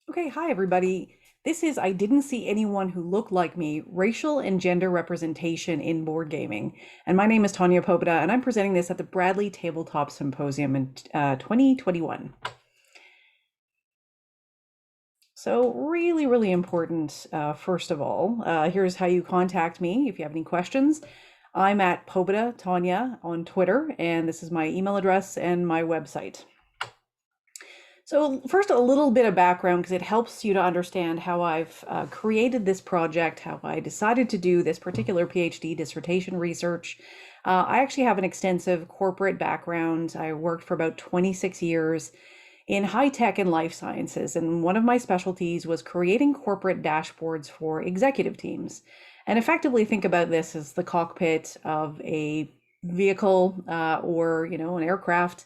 Okay, hi everybody. This is I Didn't See Anyone Who Looked Like Me, Racial and Gender Representation in Board Gaming. And my name is Tanya Popeda, and I'm presenting this at the Bradley Tabletop Symposium in 2021. So really, really important, first of all, here's how you contact me if you have any questions. I'm at Popeda Tanya on Twitter, and this is my email address and my website. So first, a little bit of background because it helps you to understand how I've created this project, how I decided to do this particular PhD dissertation research. I actually have an extensive corporate background. I worked for about 26 years in high tech and life sciences, and one of my specialties was creating corporate dashboards for executive teams. And effectively, think about this as the cockpit of a vehicle or an aircraft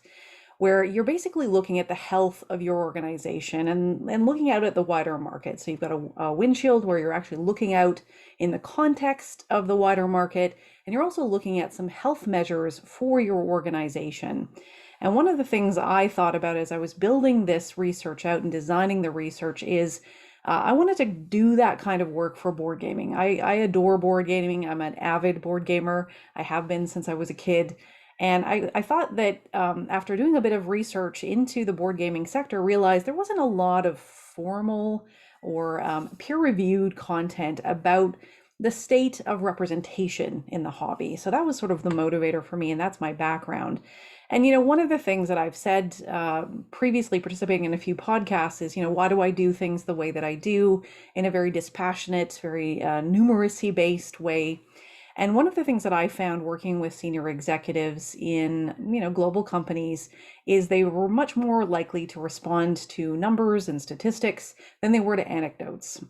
where you're basically looking at the health of your organization and looking out at the wider market. So you've got a windshield where you're actually looking out in the context of the wider market, and you're also looking at some health measures for your organization. And one of the things I thought about as I was building this research out and designing the research is I wanted to do that kind of work for board gaming. I adore board gaming. I'm an avid board gamer. I have been since I was a kid. And I thought that after doing a bit of research into the board gaming sector, realized there wasn't a lot of formal or peer-reviewed content about the state of representation in the hobby. So that was sort of the motivator for me, and that's my background. And one of the things that I've said previously, participating in a few podcasts, is why do I do things the way that I do in a very dispassionate, very numeracy based way? And one of the things that I found working with senior executives in, global companies is they were much more likely to respond to numbers and statistics than they were to anecdotes.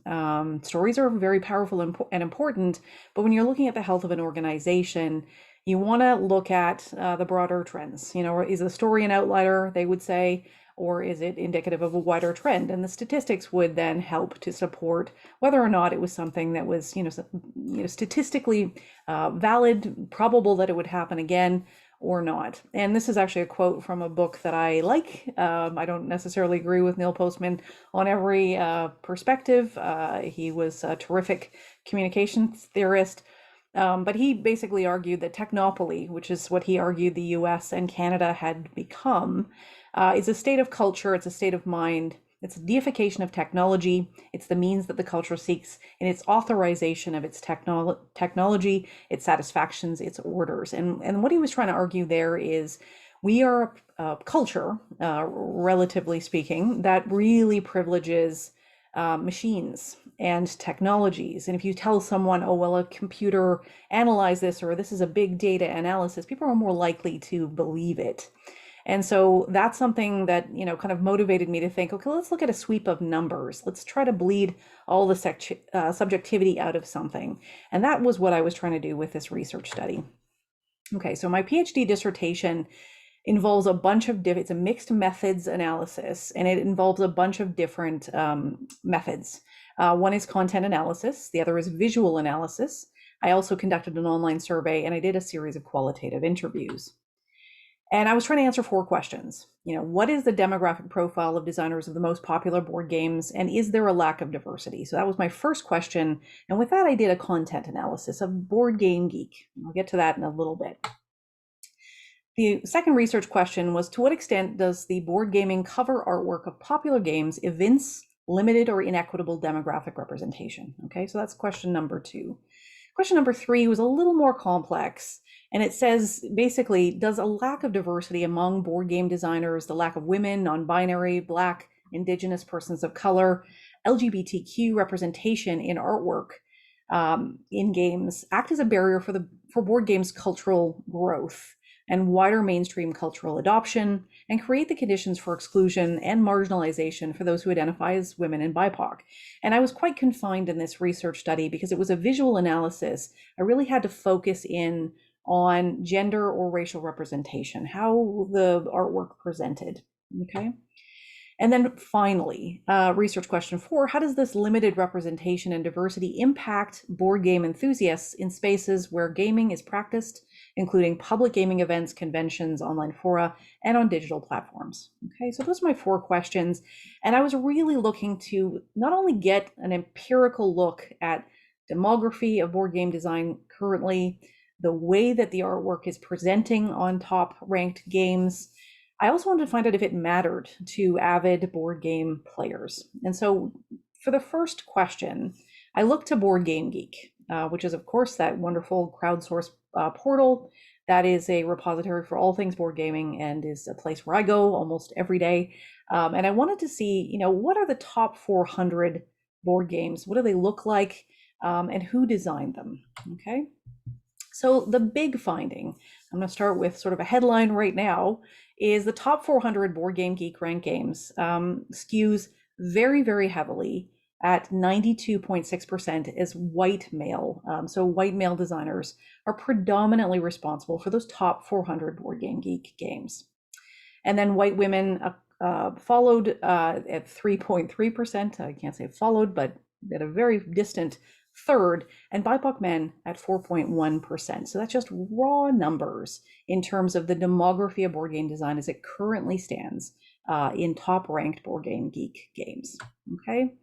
Stories are very powerful and important, but when you're looking at the health of an organization, you want to look at the broader trends. Is the story an outlier, they would say, or is it indicative of a wider trend? And the statistics would then help to support whether or not it was something that was, statistically valid, probable that it would happen again or not. And this is actually a quote from a book that I like. I don't necessarily agree with Neil Postman on every perspective. He was a terrific communications theorist. But he basically argued that technopoly, which is what he argued the US and Canada had become, is a state of culture, it's a state of mind, it's a deification of technology, it's the means that the culture seeks, and its authorization of its technology, its satisfactions, its orders. And what he was trying to argue there is we are a culture, relatively speaking, that really privileges machines and technologies. And if you tell someone, oh, well, a computer analyzed this, or this is a big data analysis, people are more likely to believe it. And so that's something that, kind of motivated me to think, okay, let's look at a sweep of numbers. Let's try to bleed all the subjectivity out of something. And that was what I was trying to do with this research study. Okay, so my PhD dissertation involves a bunch of it's a mixed methods analysis, and it involves a bunch of different methods. One is content analysis, the other is visual analysis. I also conducted an online survey, and I did a series of qualitative interviews. And I was trying to answer four questions. What is the demographic profile of designers of the most popular board games, and is there a lack of diversity? So that was my first question. And with that, I did a content analysis of Board Game Geek. I'll get to that in a little bit. The second research question was, to what extent does the board gaming cover artwork of popular games evince limited or inequitable demographic representation? Okay, so that's question number two. Question number three was a little more complex, and it says basically, does a lack of diversity among board game designers, the lack of women, non-binary, Black, Indigenous persons of color, LGBTQ representation in artwork in games act as a barrier for board games cultural growth and wider mainstream cultural adoption, and create the conditions for exclusion and marginalization for those who identify as women and BIPOC. And I was quite confined in this research study because it was a visual analysis. I really had to focus in on gender or racial representation, how the artwork presented, okay? And then finally, research question four, how does this limited representation and diversity impact board game enthusiasts in spaces where gaming is practiced including public gaming events, conventions, online fora, and on digital platforms. Okay, so those are my 4 questions. And I was really looking to not only get an empirical look at demography of board game design currently, the way that the artwork is presenting on top ranked games. I also wanted to find out if it mattered to avid board game players. And so for the first question, I looked to Board Game Geek, which is, of course, that wonderful crowdsourced portal that is a repository for all things board gaming and is a place where I go almost every day. And I wanted to see, what are the top 400 board games? What do they look like? And who designed them? Okay. So the big finding, I'm going to start with sort of a headline right now, is the top 400 Board Game Geek ranked games skews very, very heavily at 92.6% as white male. So white male designers are predominantly responsible for those top 400 Board Game Geek games. And then white women followed at 3.3%. I can't say followed, but at a very distant third, and BIPOC men at 4.1%. So that's just raw numbers in terms of the demography of board game design as it currently stands in top ranked Board Game Geek games. Okay.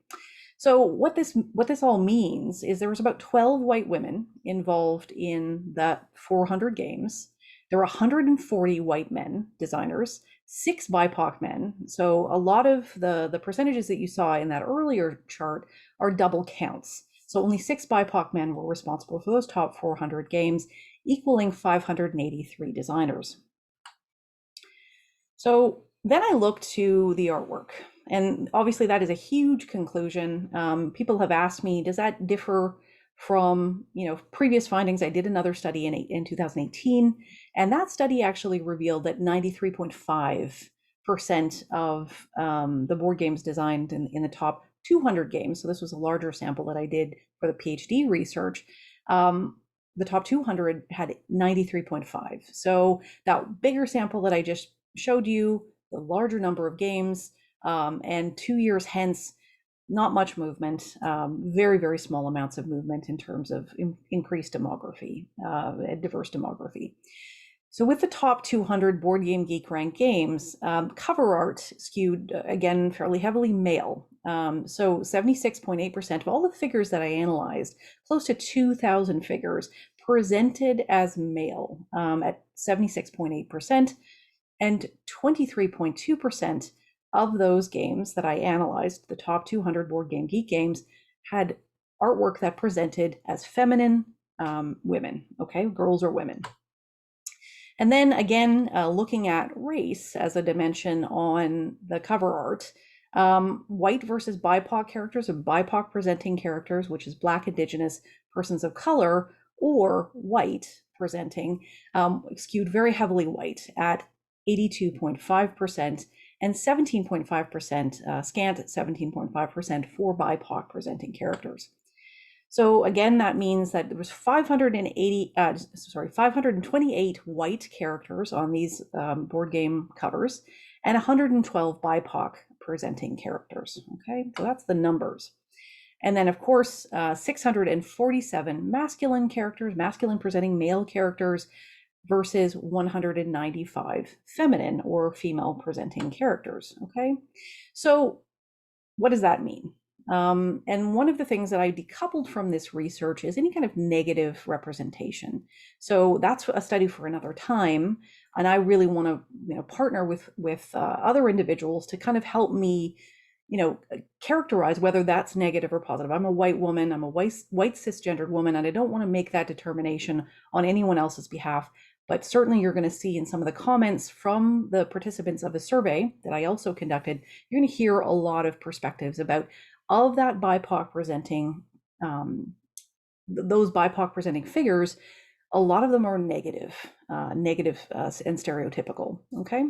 So what this all means is there was about 12 white women involved in the 400 games. There were 140 white men designers, 6 BIPOC men. So a lot of the percentages that you saw in that earlier chart are double counts. So only 6 BIPOC men were responsible for those top 400 games, equaling 583 designers. So then I looked to the artwork, and obviously that is a huge conclusion. People have asked me, does that differ from previous findings? I did another study in 2018, and that study actually revealed that 93.5% of the board games designed in the top 200 games, so this was a larger sample that I did for the PhD research, the top 200 had 93.5. So that bigger sample that I just showed you, the larger number of games, and 2 years hence, not much movement, very, very small amounts of movement in terms of increased demography, diverse demography. So with the top 200 Board Game Geek ranked games, cover art skewed, again, fairly heavily male. So 76.8% of all the figures that I analyzed, close to 2,000 figures, presented as male at 76.8%, and 23.2% of those games that I analyzed, the top 200 Board Game Geek games, had artwork that presented as feminine women, okay, girls or women. And then again, looking at race as a dimension on the cover art, white versus BIPOC characters, or BIPOC presenting characters, which is Black, Indigenous, persons of color, or white presenting, skewed very heavily white at 82.5%, and 17.5%, scant at 17.5% for BIPOC presenting characters. So again, that means that there was 528 white characters on these board game covers, and 112 BIPOC presenting characters. Okay, so that's the numbers. And then, of course, 647 masculine characters, masculine presenting male characters, versus 195 feminine or female presenting characters. Okay, so what does that mean? And one of the things that I decoupled from this research is any kind of negative representation. So that's a study for another time. And I really want to, partner with other individuals to kind of help me, characterize whether that's negative or positive. I'm a white woman, I'm a white cisgendered woman, and I don't want to make that determination on anyone else's behalf. But certainly you're going to see in some of the comments from the participants of the survey that I also conducted, you're going to hear a lot of perspectives about of that BIPOC presenting, those BIPOC presenting figures. A lot of them are negative and stereotypical. Okay,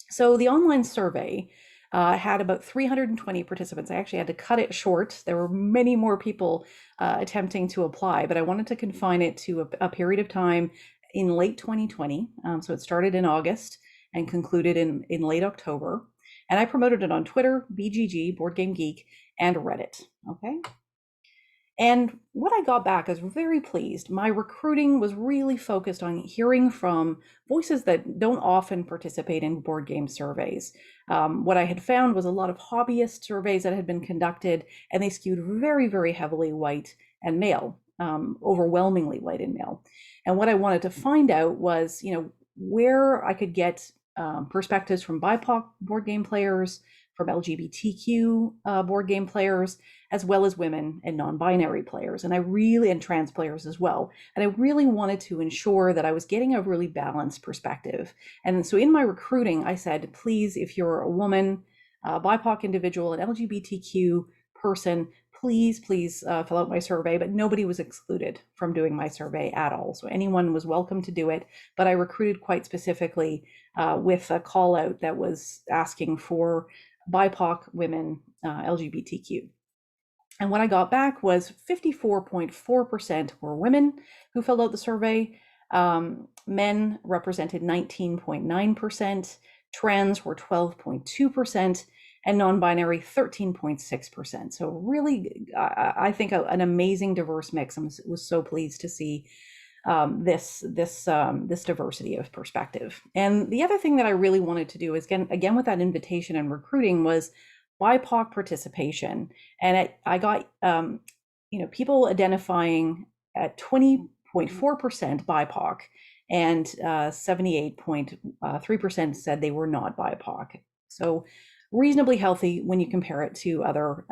so the online survey had about 320 participants. I actually had to cut it short. There were many more people attempting to apply, but I wanted to confine it to a period of time in late 2020. So it started in August and concluded in late October. And I promoted it on Twitter, BGG, Board Game Geek, and Reddit. Okay. And what I got back, I was very pleased. My recruiting was really focused on hearing from voices that don't often participate in board game surveys. What I had found was a lot of hobbyist surveys that had been conducted, and they skewed very, very heavily white and male, overwhelmingly white and male. And what I wanted to find out was, where I could get perspectives from BIPOC board game players, from LGBTQ board game players, as well as women and non-binary players, and trans players as well. And I really wanted to ensure that I was getting a really balanced perspective. And so in my recruiting, I said, please, if you're a woman, a BIPOC individual, an LGBTQ person, please fill out my survey. But nobody was excluded from doing my survey at all. So anyone was welcome to do it. But I recruited quite specifically with a call out that was asking for BIPOC women, LGBTQ. And what I got back was 54.4% were women who filled out the survey. Men represented 19.9%, trans were 12.2%, and non-binary 13.6%. So really, I think an amazing diverse mix. I was so pleased to see this diversity of perspective. And the other thing that I really wanted to do is, again with that invitation and recruiting, was BIPOC participation. And I got people identifying at 20.4% BIPOC, and 78.3% said they were not BIPOC. So reasonably healthy when you compare it to other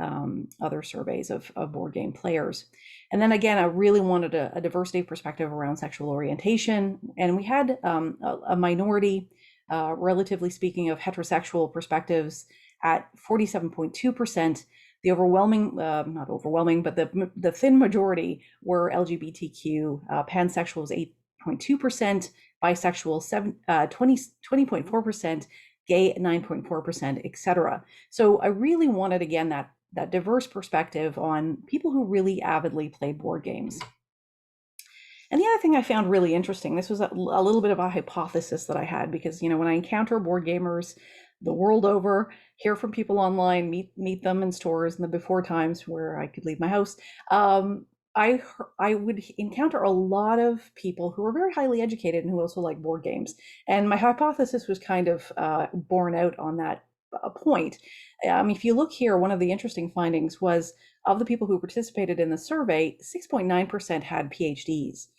surveys of board game players. And then again, I really wanted a diversity perspective around sexual orientation, and we had a minority, relatively speaking, of heterosexual perspectives at 47.2%. The overwhelming, not overwhelming, but the thin majority were LGBTQ. Pansexual was 8.2%, bisexual 20.4%, gay 9.4%, etc. So I really wanted, again, that diverse perspective on people who really avidly play board games. And the other thing I found really interesting, this was a little bit of a hypothesis that I had, because when I encounter board gamers the world over, hear from people online, meet them in stores in the before times where I could leave my house, I would encounter a lot of people who are very highly educated and who also like board games. And my hypothesis was kind of borne out on that point. If you look here, one of the interesting findings was, of the people who participated in the survey, 6.9% had PhDs.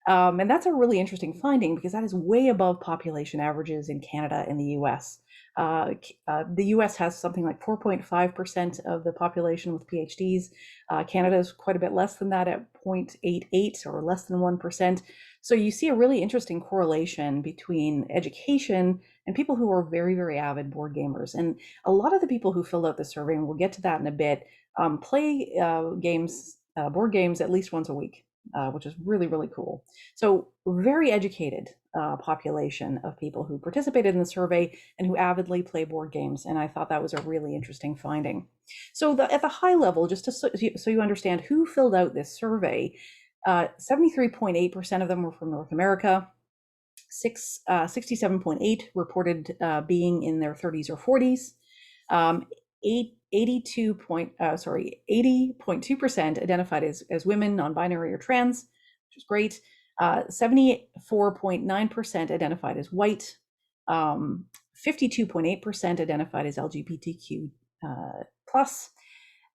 And that's a really interesting finding, because that is way above population averages in Canada and the US. The US has something like 4.5% of the population with PhDs. Canada is quite a bit less than that, at 0.88, or less than 1%. So you see a really interesting correlation between education and people who are very, very avid board gamers. And a lot of the people who filled out the survey, and we'll get to that in a bit, play board games at least once a week, which is really, really cool. So very educated population of people who participated in the survey and who avidly play board games. And I thought that was a really interesting finding. So at the high level, just so you understand who filled out this survey, 73.8% of them were from North America. 67.8 reported being in their 30s or 40s. 80.2% identified as women, non-binary, or trans, which is great. 74.9% identified as white. 52.8% identified as LGBTQ plus.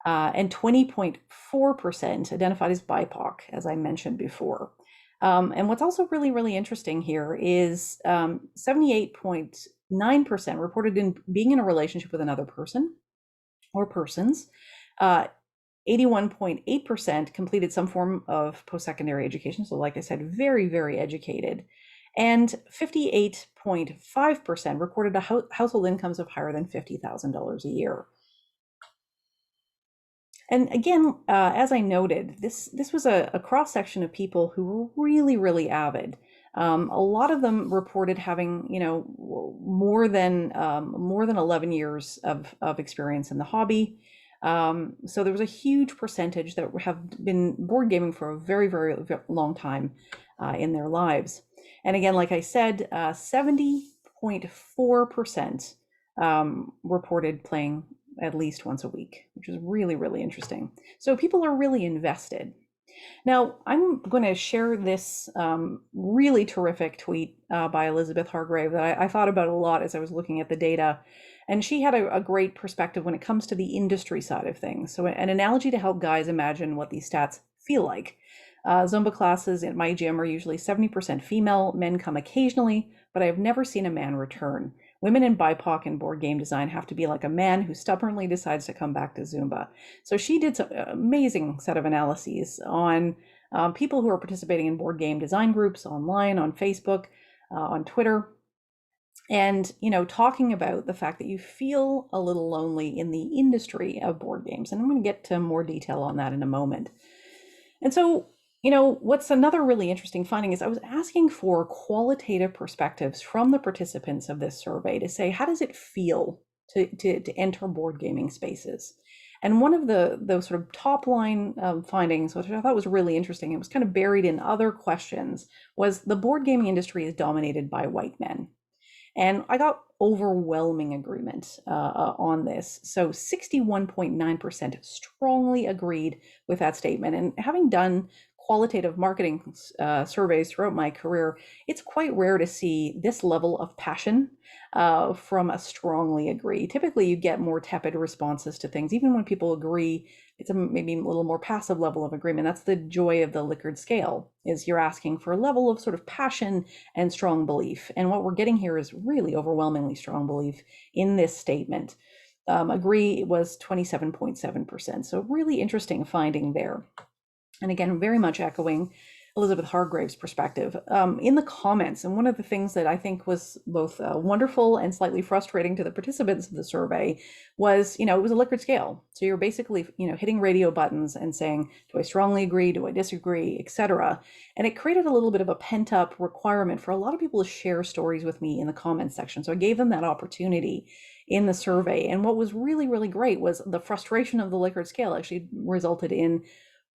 And 20.4% identified as BIPOC, as I mentioned before. And what's also really, really interesting here is 78.9% reported being in a relationship with another person or persons. 81.8% completed some form of post-secondary education. So like I said, very, very educated. And 58.5% reported household incomes of higher than $50,000 a year. And again, as I noted, this was a cross-section of people who were really, really avid. A lot of them reported having, more than 11 years of experience in the hobby. So there was a huge percentage that have been board gaming for a very, very long time in their lives. And again, like I said, 70.4% reported playing at least once a week, which is really, really interesting. So people are really invested. Now, I'm going to share this really terrific tweet by Elizabeth Hargrave that I thought about a lot as I was looking at the data. And she had a great perspective when it comes to the industry side of things. So, an analogy to help guys imagine what these stats feel like. Zumba classes at my gym are usually 70% female. Men come occasionally, but I have never seen a man return. Women in BIPOC and board game design have to be like a man who stubbornly decides to come back to Zumba. So she did some amazing set of analyses on people who are participating in board game design groups online, on Facebook, on Twitter, and talking about the fact that you feel a little lonely in the industry of board games. And I'm going to get to more detail on that in a moment. And so, what's another really interesting finding is I was asking for qualitative perspectives from the participants of this survey to say, how does it feel to enter board gaming spaces? And one of the sort of top line findings, which I thought was really interesting, it was kind of buried in other questions, was the board gaming industry is dominated by white men. And I got overwhelming agreement on this. So 61.9% strongly agreed with that statement. And having done qualitative marketing surveys throughout my career, it's quite rare to see this level of passion from a strongly agree. Typically, you get more tepid responses to things, even when people agree. It's maybe a little more passive level of agreement. That's the joy of the Likert scale, is you're asking for a level of sort of passion and strong belief. And what we're getting here is really overwhelmingly strong belief in this statement. Agree was 27.7%. So really interesting finding there. And again, very much echoing Elizabeth Hargrave's perspective in the comments. And one of the things that I think was both wonderful and slightly frustrating to the participants of the survey was, it was a Likert scale. So you're basically, hitting radio buttons and saying, do I strongly agree? Do I disagree? Etc. And it created a little bit of a pent up requirement for a lot of people to share stories with me in the comments section. So I gave them that opportunity in the survey. And what was really, really great was the frustration of the Likert scale actually resulted in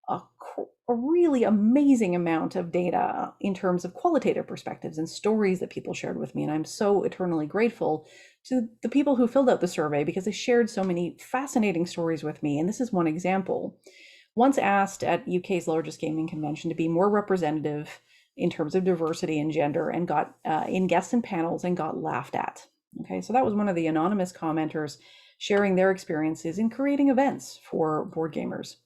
a really amazing amount of data in terms of qualitative perspectives and stories that people shared with me. And I'm so eternally grateful to the people who filled out the survey because they shared so many fascinating stories with me. And this is one example. Once asked at UK's largest gaming convention to be more representative in terms of diversity and gender, and got in guests and panels and got laughed at. Okay, so that was one of the anonymous commenters sharing their experiences in creating events for board gamers.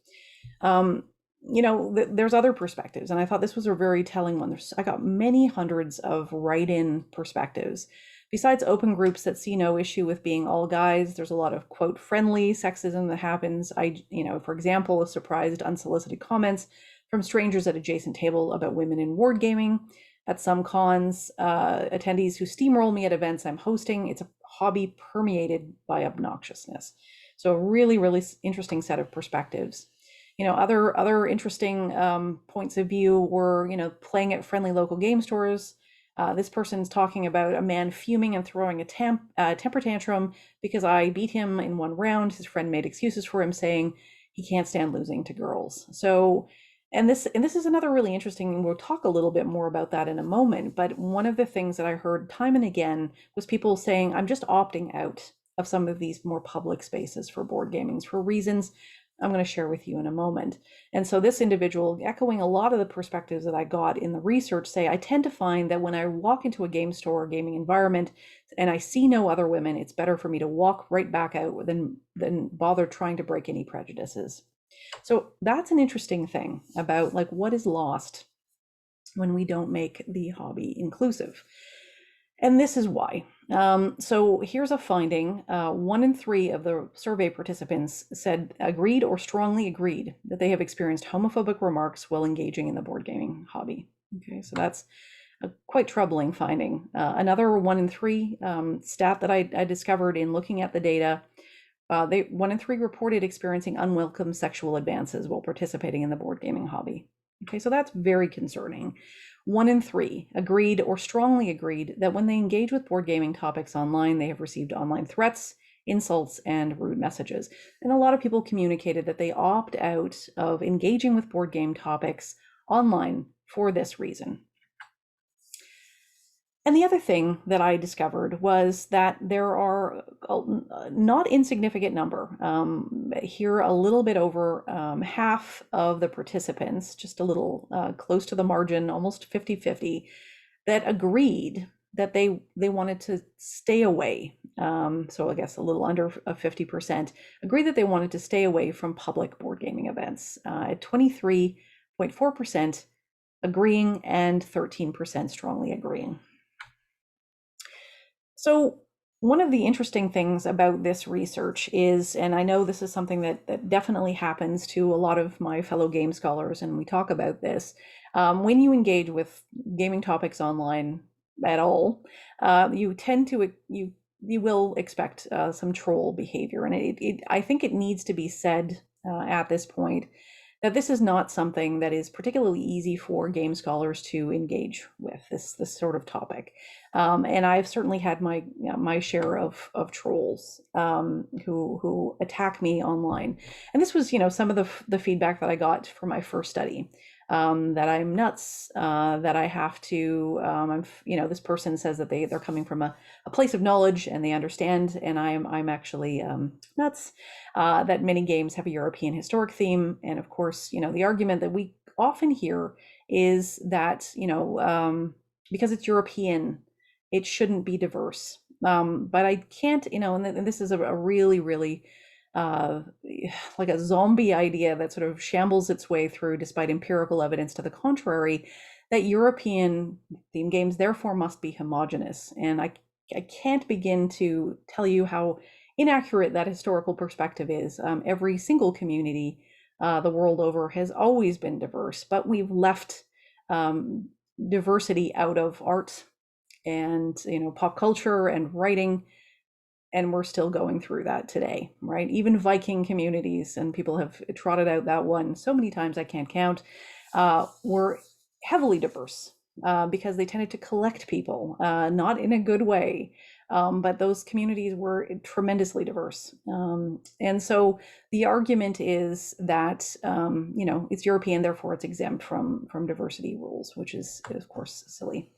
There's other perspectives, and I thought this was a very telling one. I got many hundreds of write-in perspectives. Besides open groups that see no issue with being all guys, there's a lot of, quote, friendly sexism that happens. For example, surprised unsolicited comments from strangers at adjacent table about women in board gaming. At some cons, attendees who steamroll me at events I'm hosting. It's a hobby permeated by obnoxiousness. So a really, really interesting set of perspectives. Other interesting points of view were, playing at friendly local game stores. This person's talking about a man fuming and throwing a temper tantrum because I beat him in one round. His friend made excuses for him, saying he can't stand losing to girls. So, and this is another really interesting, and we'll talk a little bit more about that in a moment. But one of the things that I heard time and again was people saying, I'm just opting out of some of these more public spaces for board gaming for reasons I'm going to share with you in a moment. And so this individual, echoing a lot of the perspectives that I got in the research, say, I tend to find that when I walk into a game store or gaming environment and I see no other women, it's better for me to walk right back out than bother trying to break any prejudices. So that's an interesting thing about what is lost when we don't make the hobby inclusive. And this is why. So here's a finding. 1 in 3 of the survey participants said agreed or strongly agreed that they have experienced homophobic remarks while engaging in the board gaming hobby. Okay, so that's a quite troubling finding. Another 1 in 3 stat that I discovered in looking at the data, 1 in 3 reported experiencing unwelcome sexual advances while participating in the board gaming hobby. Okay, so that's very concerning. 1 in 3 agreed or strongly agreed that when they engage with board gaming topics online, they have received online threats, insults, and rude messages. And a lot of people communicated that they opt out of engaging with board game topics online for this reason. And the other thing that I discovered was that there are a not insignificant number, here a little bit over half of the participants, just a little close to the margin, almost 50-50, that agreed that they wanted to stay away. So I guess a little under 50% agreed that they wanted to stay away from public board gaming events. At 23.4% agreeing and 13% strongly agreeing. So one of the interesting things about this research is, and I know this is something that definitely happens to a lot of my fellow game scholars, and we talk about this, when you engage with gaming topics online at all, you tend to, you will expect some troll behavior. And I think it needs to be said at this point that this is not something that is particularly easy for game scholars to engage with, this sort of topic. And I've certainly had my share of trolls who attack me online. And this was, some of the feedback that I got for my first study. That I'm nuts, that I have to, this person says that they're coming from a place of knowledge and they understand, and I'm actually nuts, that many games have a European historic theme. And of course, the argument that we often hear is that, because it's European, it shouldn't be diverse. But I can't, and this is a really, really uh, like a zombie idea that sort of shambles its way through despite empirical evidence to the contrary, that European theme games therefore must be homogenous. And I can't begin to tell you how inaccurate that historical perspective is. Every single community the world over has always been diverse, but we've left diversity out of art and pop culture and writing, and we're still going through that today, right? Even Viking communities, and people have trotted out that one so many times I can't count, were heavily diverse because they tended to collect people, not in a good way, but those communities were tremendously diverse. And so the argument is that it's European, therefore it's exempt from diversity rules, which is of course silly.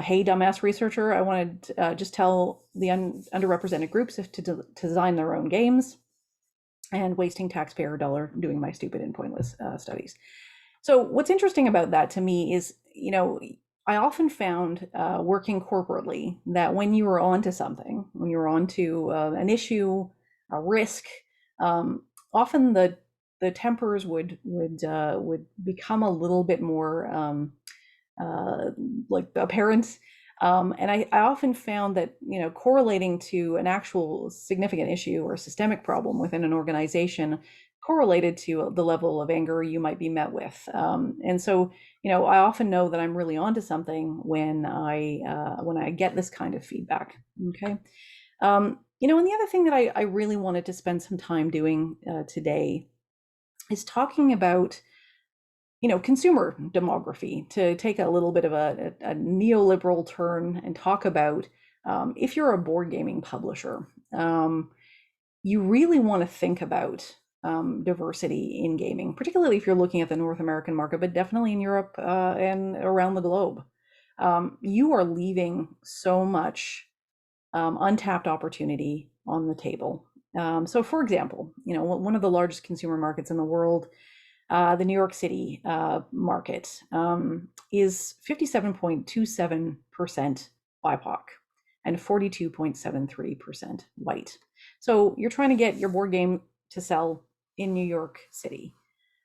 Hey, dumbass researcher, I want to just tell the underrepresented groups to design their own games, and wasting taxpayer dollar doing my stupid and pointless studies. So what's interesting about that to me is, I often found working corporately that when you were onto something, when you were onto an issue, a risk, often the tempers would become a little bit more like apparent. And I often found that, correlating to an actual significant issue or systemic problem within an organization correlated to the level of anger you might be met with. And so, I often know that I'm really onto something when I get this kind of feedback. Okay. And the other thing that I really wanted to spend some time doing today is talking about consumer demography, to take a little bit of a neoliberal turn and talk about if you're a board gaming publisher, you really want to think about diversity in gaming, particularly if you're looking at the North American market, but definitely in Europe and around the globe. You are leaving so much untapped opportunity on the table. So for example, one of the largest consumer markets in the world, the New York City market, is 57.27% BIPOC and 42.73% white. So you're trying to get your board game to sell in New York City,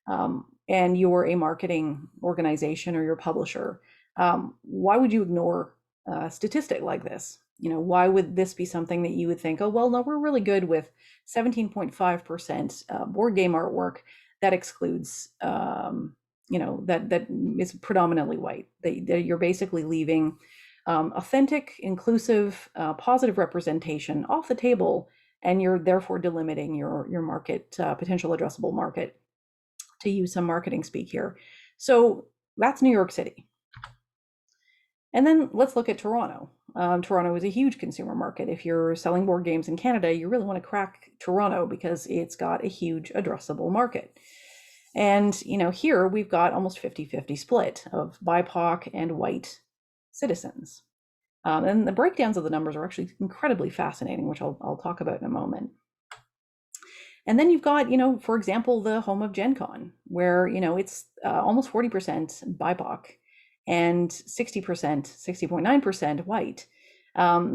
and you're a marketing organization or your publisher. Why would you ignore a statistic like this? Why would this be something that you would think, oh, well, no, we're really good with 17.5% board game artwork that excludes, that is predominantly white. That you're basically leaving authentic, inclusive, positive representation off the table, and you're therefore delimiting your market, potential addressable market, to use some marketing speak here. So that's New York City. And then let's look at Toronto. Toronto is a huge consumer market. If you're selling board games in Canada, you really want to crack Toronto because it's got a huge addressable market. And, here we've got almost 50-50 split of BIPOC and white citizens. And the breakdowns of the numbers are actually incredibly fascinating, which I'll talk about in a moment. And then you've got, for example, the home of Gen Con, where, it's almost 40% BIPOC and 60%, 60.9% white.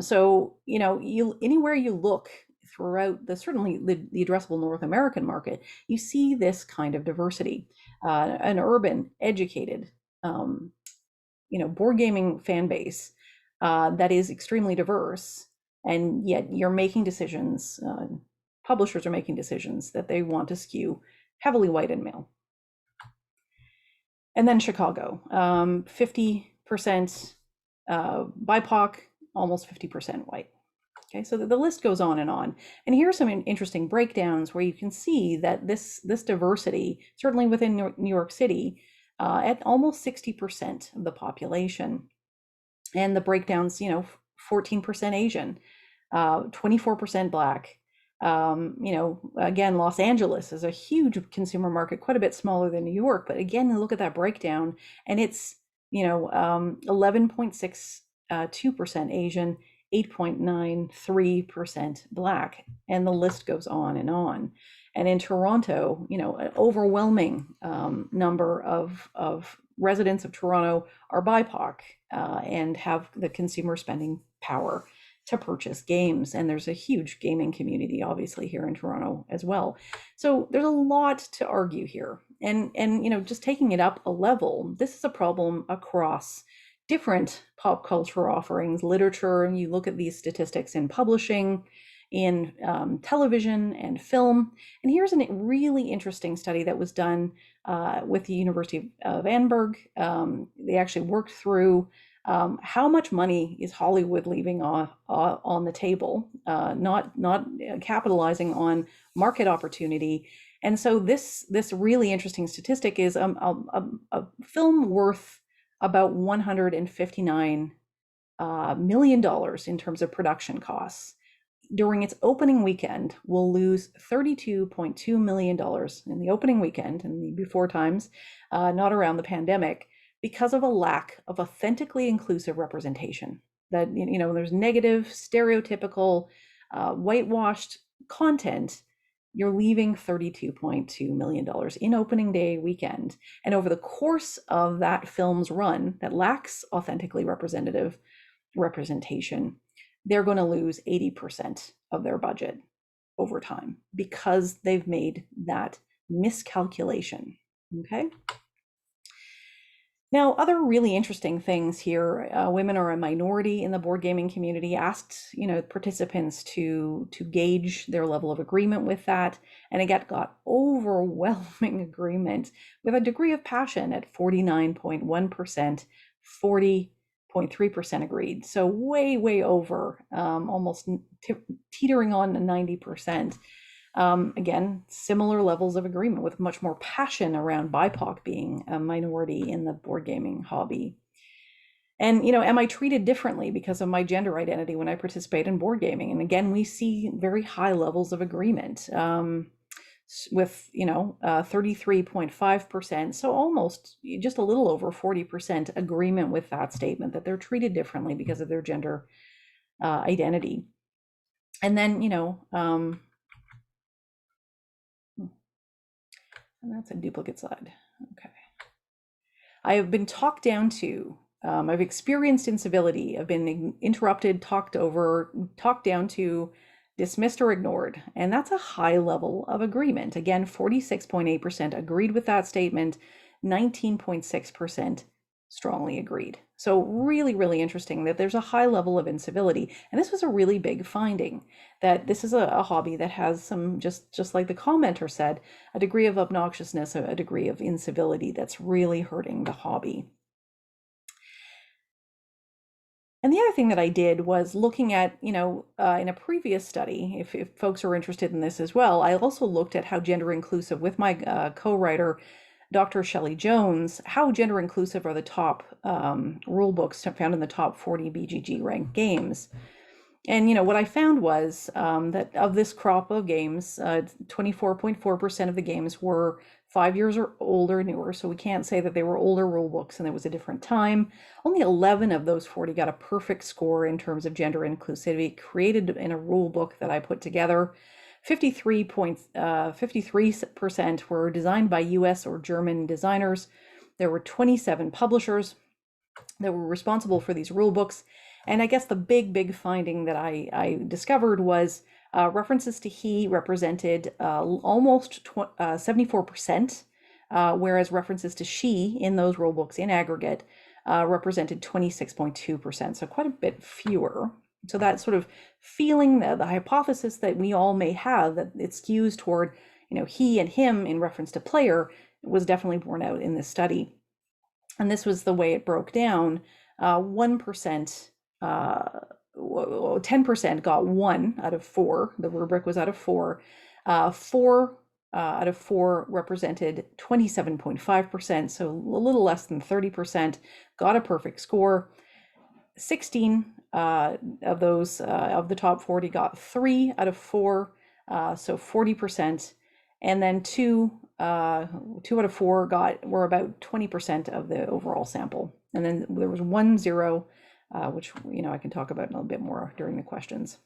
So, anywhere you look throughout certainly the addressable North American market, you see this kind of diversity, an urban, educated, um, board gaming fan base that is extremely diverse, and yet you're making decisions. Publishers are making decisions that they want to skew heavily white and male. And then Chicago, 50% BIPOC, almost 50% white. Okay, so the list goes on. And here's some interesting breakdowns where you can see that this diversity, certainly within New York City, at almost 60% of the population. And the breakdowns, 14% Asian, 24% Black. Again, Los Angeles is a huge consumer market, quite a bit smaller than New York. But again, look at that breakdown, and it's 11.62% Asian, 8.93% Black, and the list goes on and on. And in Toronto, an overwhelming number of residents of Toronto are BIPOC and have the consumer spending power to purchase games. And there's a huge gaming community, obviously, here in Toronto as well. So there's a lot to argue here. And just taking it up a level, this is a problem across different pop culture offerings, literature, and you look at these statistics in publishing, in television and film. And here's a really interesting study that was done with the University of Edinburgh. They actually worked through how much money is Hollywood leaving on the table, not capitalizing on market opportunity. And so this really interesting statistic is a film worth about $159 million in terms of production costs. During its opening weekend, will lose $32.2 million in the opening weekend and the before times, not around the pandemic, because of a lack of authentically inclusive representation. That, there's negative, stereotypical, whitewashed content. You're leaving $32.2 million in opening day weekend. And over the course of that film's run that lacks authentically representative representation, they're going to lose 80% of their budget over time because they've made that miscalculation. Okay. Now, other really interesting things here. Women are a minority in the board gaming community. Asked, participants to gauge their level of agreement with that, and it got overwhelming agreement with a degree of passion at 49.1%, 40.3% agreed. So way over, almost teetering on to 90%. Again, similar levels of agreement with much more passion around BIPOC being a minority in the board gaming hobby. And, am I treated differently because of my gender identity when I participate in board gaming? And again, we see very high levels of agreement with, 33.5%. So almost just a little over 40% agreement with that statement, that they're treated differently because of their gender identity. And then, and that's a duplicate slide. Okay. I have been talked down to. I've experienced incivility. I've been interrupted, talked over, talked down to, dismissed or ignored. And that's a high level of agreement. Again, 46.8% agreed with that statement, 19.6% strongly agreed. So really interesting that there's a high level of incivility. And this was a really big finding, that this is a hobby that has some, just like the commenter said, a degree of obnoxiousness, a degree of incivility that's really hurting the hobby. And the other thing that I did was looking at, in a previous study, if folks are interested in this as well, I also looked at how gender inclusive, with my co-writer, Dr. Shelley Jones, how gender inclusive are the top rule books found in the top 40 BGG ranked games. And what I found was that of this crop of games, 24.4% of the games were 5 years or older, newer. So we can't say that they were older rule books and it was a different time. Only 11 of those 40 got a perfect score in terms of gender inclusivity created in a rule book that I put together. 53% were designed by US or German designers. There were 27 publishers that were responsible for these rule books. And I guess the big finding that I discovered was references to he represented almost 74%, whereas references to she in those rule books in aggregate represented 26.2%, so quite a bit fewer. So that sort of feeling, the hypothesis that we all may have that it skews toward, he and him in reference to player was definitely borne out in this study. And this was the way it broke down. 1%, 10% got 1 out of 4. The rubric was out of 4. 4 out of 4 represented 27.5%, so a little less than 30%, got a perfect score. 16 of those, of the top 40, got 3 out of 4, so 40%. And then 2 out of 4 were about 20% of the overall sample. And then there was 1 0, which I can talk about a little bit more during the questions.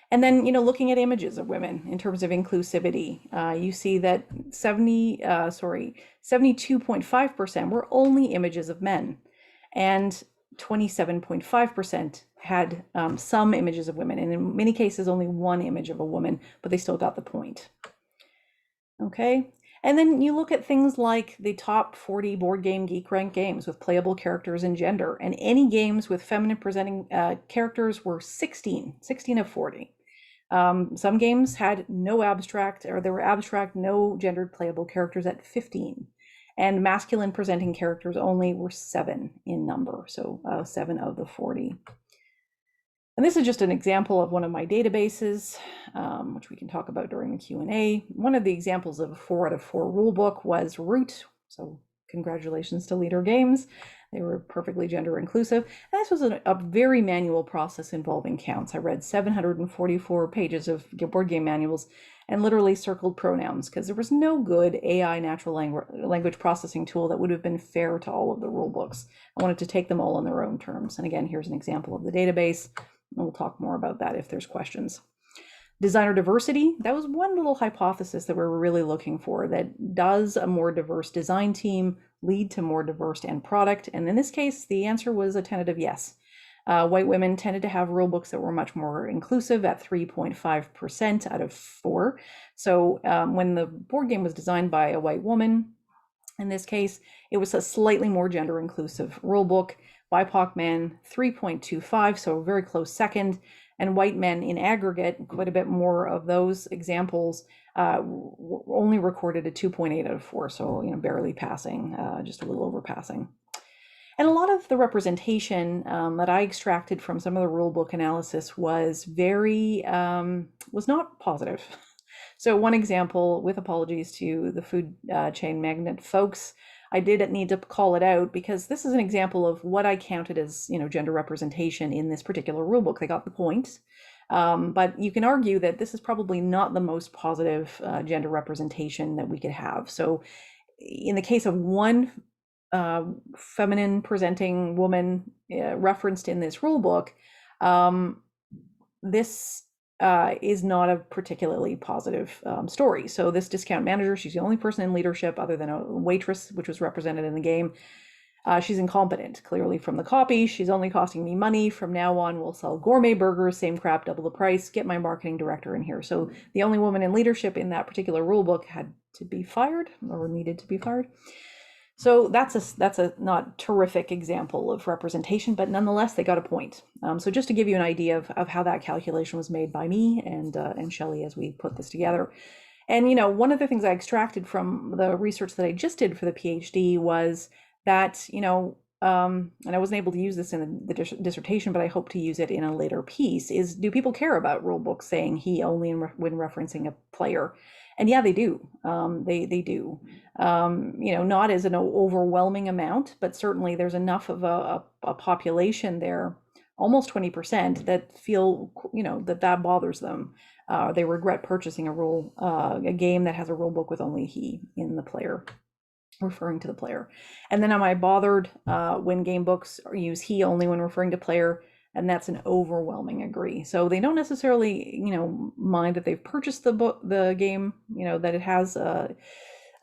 And then looking at images of women in terms of inclusivity, you see that 72.5% were only images of men, and 27.5% had some images of women, and in many cases only one image of a woman, but they still got the point. Okay, and then you look at things like the top 40 board game geek rank games with playable characters and gender, and any games with feminine presenting characters were 16 of 40. Some games had no abstract, or there were abstract, no gendered playable characters at 15. And masculine presenting characters only were 7 in number, so 7 of the 40. And this is just an example of one of my databases, which we can talk about during the Q&A. One of the examples of a 4 out of 4 rulebook was Root. So congratulations to Leader Games. They were perfectly gender inclusive. And this was a very manual process involving counts. I read 744 pages of board game manuals and literally circled pronouns because there was no good AI natural language processing tool that would have been fair to all of the rule books. I wanted to take them all on their own terms. And again, here's an example of the database. And we'll talk more about that if there's questions. Designer diversity, that was one little hypothesis that we were really looking for, that does a more diverse design team lead to more diverse end product? And in this case, the answer was a tentative yes. White women tended to have rule books that were much more inclusive at 3.5% out of 4. So when the board game was designed by a white woman, in this case, it was a slightly more gender inclusive rule book. BIPOC men, 3.25, so a very close second. And white men in aggregate, quite a bit more of those examples, only recorded a 2.8 out of 4, so barely passing, just a little over passing. And a lot of the representation that I extracted from some of the rule book analysis was was not positive. So one example, with apologies to the food chain magnate folks, I did need to call it out because this is an example of what I counted as gender representation in this particular rule book. They got the point, but you can argue that this is probably not the most positive gender representation that we could have. So in the case of one feminine presenting woman referenced in this rule book, this is not a particularly positive story. So this discount manager, she's the only person in leadership other than a waitress, which was represented in the game. She's incompetent, clearly from the copy. She's only costing me money. From now on, we'll sell gourmet burgers, same crap, double the price. Get my marketing director in here. So the only woman in leadership in that particular rule book had to be fired, or needed to be fired. So that's a not terrific example of representation, but nonetheless, they got a point. So just to give you an idea of how that calculation was made by me and Shelley as we put this together. And one of the things I extracted from the research that I just did for the PhD was that and I wasn't able to use this in the dissertation, but I hope to use it in a later piece, is, do people care about rule books saying he only when referencing a player? And yeah, they do. They do. Not as an overwhelming amount, but certainly there's enough of a population there almost 20% that feel, that bothers them. They regret purchasing a game that has a rule book with only he in the player, referring to the player. And then am I bothered when game books use he only when referring to player? And that's an overwhelming agree. So they don't necessarily, mind that they've purchased the game, that it has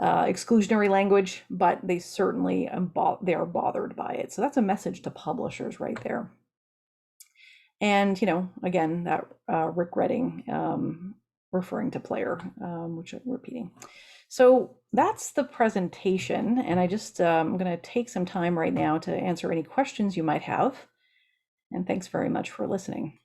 exclusionary language, but they certainly they are bothered by it. So that's a message to publishers right there. And again, that regretting referring to player, which I'm repeating. So that's the presentation, and I just I'm going to take some time right now to answer any questions you might have. And thanks very much for listening.